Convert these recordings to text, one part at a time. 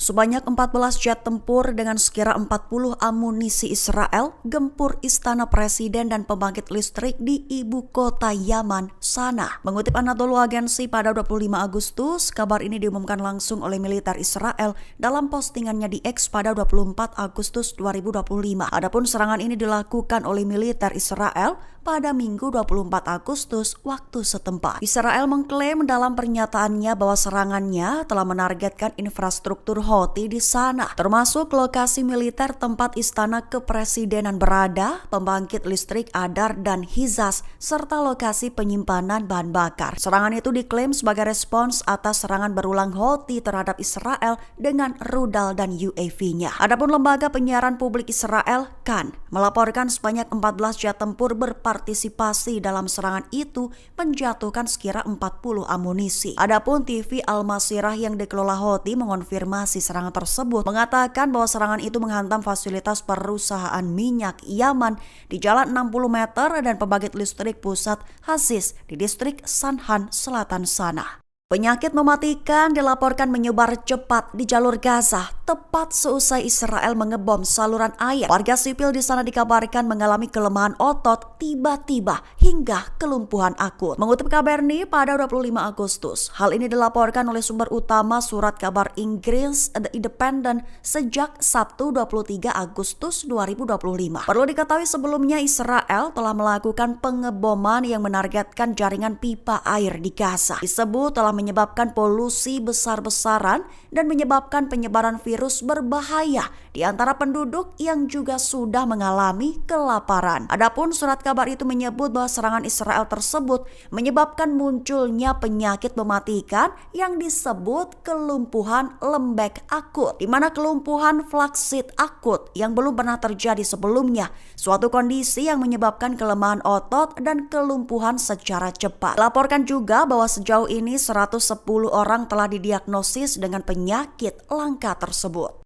Sebanyak 14 jet tempur dengan sekira 40 amunisi Israel gempur istana presiden dan pembangkit listrik di ibu kota Yaman, Sanaa. Mengutip Anadolu Agency pada 25 Agustus, kabar ini diumumkan langsung oleh militer Israel dalam postingannya di X pada 24 Agustus 2025. Adapun serangan ini dilakukan oleh militer Israel pada Minggu 24 Agustus waktu setempat. Israel mengklaim dalam pernyataannya bahwa serangannya telah menargetkan infrastruktur Houthi di sana, termasuk lokasi militer tempat istana kepresidenan berada, pembangkit listrik Adar dan Hizaz, serta lokasi penyimpanan bahan bakar. Serangan itu diklaim sebagai respons atas serangan berulang Houthi terhadap Israel dengan rudal dan UAV-nya. Adapun lembaga penyiaran publik Israel, Kan, melaporkan sebanyak 14 jet tempur berpartisipasi dalam serangan itu menjatuhkan sekira 40 amunisi. Adapun TV Al-Masirah yang dikelola Houthi mengonfirmasi serangan tersebut, mengatakan bahwa serangan itu menghantam fasilitas perusahaan minyak Yaman di jalan 60 meter dan pembangkit listrik pusat Hasis di distrik Sanhan, selatan sana. Penyakit mematikan dilaporkan menyebar cepat di jalur Gaza tepat seusai Israel mengebom saluran air. Warga sipil di sana dikabarkan mengalami kelemahan otot tiba-tiba hingga kelumpuhan akut. Mengutip KBRI pada 25 Agustus, hal ini dilaporkan oleh sumber utama surat kabar Inggris The Independent sejak Sabtu 23 Agustus 2025. Perlu diketahui sebelumnya Israel telah melakukan pengeboman yang menargetkan jaringan pipa air di Gaza. Disebut telah menyebabkan polusi besar-besaran dan menyebabkan penyebaran virus berbahaya di antara penduduk yang juga sudah mengalami kelaparan. Adapun surat kabar itu menyebut bahwa serangan Israel tersebut menyebabkan munculnya penyakit mematikan yang disebut kelumpuhan lembek akut, di mana kelumpuhan flaksit akut yang belum pernah terjadi sebelumnya, suatu kondisi yang menyebabkan kelemahan otot dan kelumpuhan secara cepat. Laporkan juga bahwa sejauh ini 110 orang telah didiagnosis dengan penyakit langka tersebut.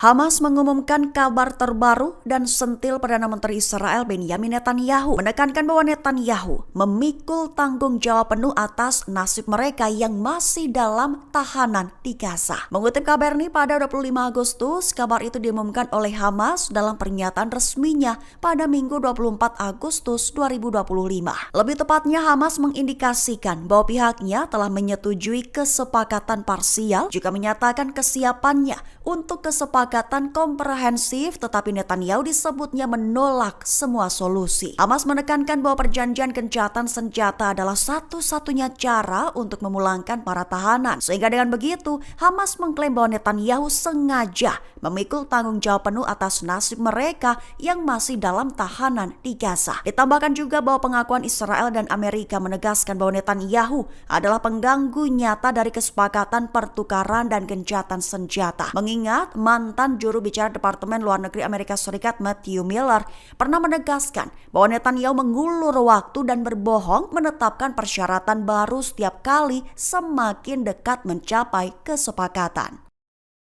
Hamas mengumumkan kabar terbaru dan sentil Perdana Menteri Israel Benjamin Netanyahu menekankan bahwa Netanyahu memikul tanggung jawab penuh atas nasib mereka yang masih dalam tahanan di Gaza. Mengutip KBRI pada 25 Agustus, kabar itu diumumkan oleh Hamas dalam pernyataan resminya pada Minggu 24 Agustus 2025. Lebih tepatnya, Hamas mengindikasikan bahwa pihaknya telah menyetujui kesepakatan parsial, juga menyatakan kesiapannya untuk kesepakatan komprehensif, tetapi Netanyahu disebutnya menolak semua solusi. Hamas menekankan bahwa perjanjian gencatan senjata adalah satu-satunya cara untuk memulangkan para tahanan. Sehingga dengan begitu, Hamas mengklaim bahwa Netanyahu sengaja memikul tanggung jawab penuh atas nasib mereka yang masih dalam tahanan di Gaza. Ditambahkan juga bahwa pengakuan Israel dan Amerika menegaskan bahwa Netanyahu adalah pengganggu nyata dari kesepakatan pertukaran dan gencatan senjata. Mengingat mantan juru bicara Departemen Luar Negeri Amerika Serikat Matthew Miller pernah menegaskan bahwa Netanyahu mengulur waktu dan berbohong menetapkan persyaratan baru setiap kali semakin dekat mencapai kesepakatan.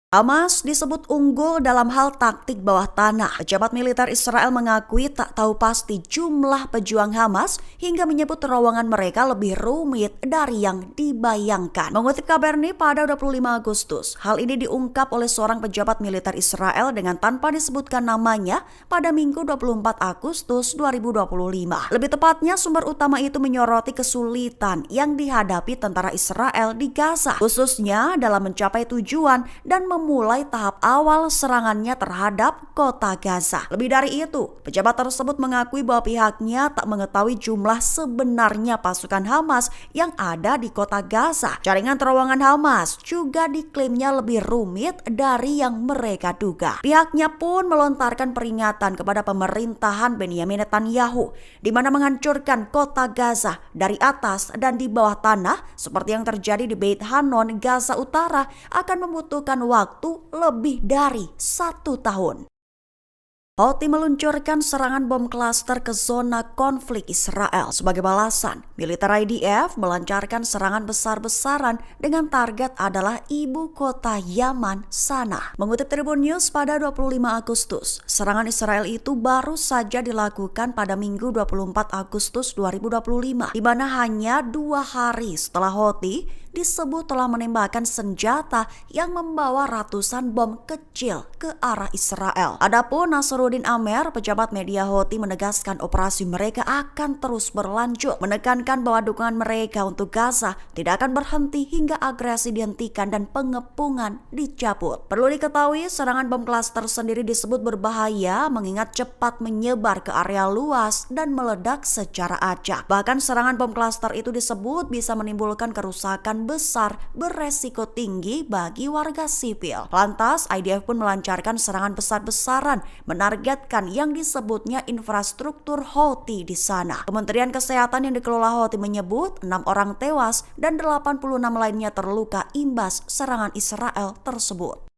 Hamas disebut unggul dalam hal taktik bawah tanah. Pejabat militer Israel mengakui tak tahu pasti jumlah pejuang Hamas hingga menyebut terowongan mereka lebih rumit dari yang dibayangkan. Mengutip KBRI pada 25 Agustus, hal ini diungkap oleh seorang pejabat militer Israel dengan tanpa disebutkan namanya pada Minggu 24 Agustus 2025. Lebih tepatnya, sumber utama itu menyoroti kesulitan yang dihadapi tentara Israel di Gaza, khususnya dalam mencapai tujuan dan memulai tahap awal serangannya terhadap kota Gaza. Lebih dari itu, pejabat tersebut mengakui bahwa pihaknya tak mengetahui jumlah sebenarnya pasukan Hamas yang ada di kota Gaza. Jaringan terowongan Hamas juga diklaimnya lebih rumit dari yang mereka duga. Pihaknya pun melontarkan peringatan kepada pemerintahan Benjamin Netanyahu, di mana menghancurkan kota Gaza dari atas dan di bawah tanah seperti yang terjadi di Beit Hanon, Gaza Utara akan membutuhkan waktu lebih dari 1 tahun. Houthi meluncurkan serangan bom klaster ke zona konflik Israel. Sebagai balasan, militer IDF melancarkan serangan besar-besaran dengan target adalah ibu kota Yaman, Sanaa. Mengutip Tribun News pada 25 Agustus, serangan Israel itu baru saja dilakukan pada Minggu 24 Agustus 2025, di mana hanya 2 hari setelah Houthi disebut telah menembakkan senjata yang membawa ratusan bom kecil ke arah Israel. Adapun Nasruddin Amer, pejabat media Houthi, menegaskan operasi mereka akan terus berlanjut, menekankan bahwa dukungan mereka untuk Gaza tidak akan berhenti hingga agresi dihentikan dan pengepungan dicabut. Perlu diketahui, serangan bom klaster sendiri disebut berbahaya mengingat cepat menyebar ke area luas dan meledak secara acak. Bahkan serangan bom klaster itu disebut bisa menimbulkan kerusakan besar beresiko tinggi bagi warga sipil. Lantas, IDF pun melancarkan serangan besar-besaran menargetkan yang disebutnya infrastruktur Houthi di sana. Kementerian Kesehatan yang dikelola Houthi menyebut 6 orang tewas dan 86 lainnya terluka imbas serangan Israel tersebut.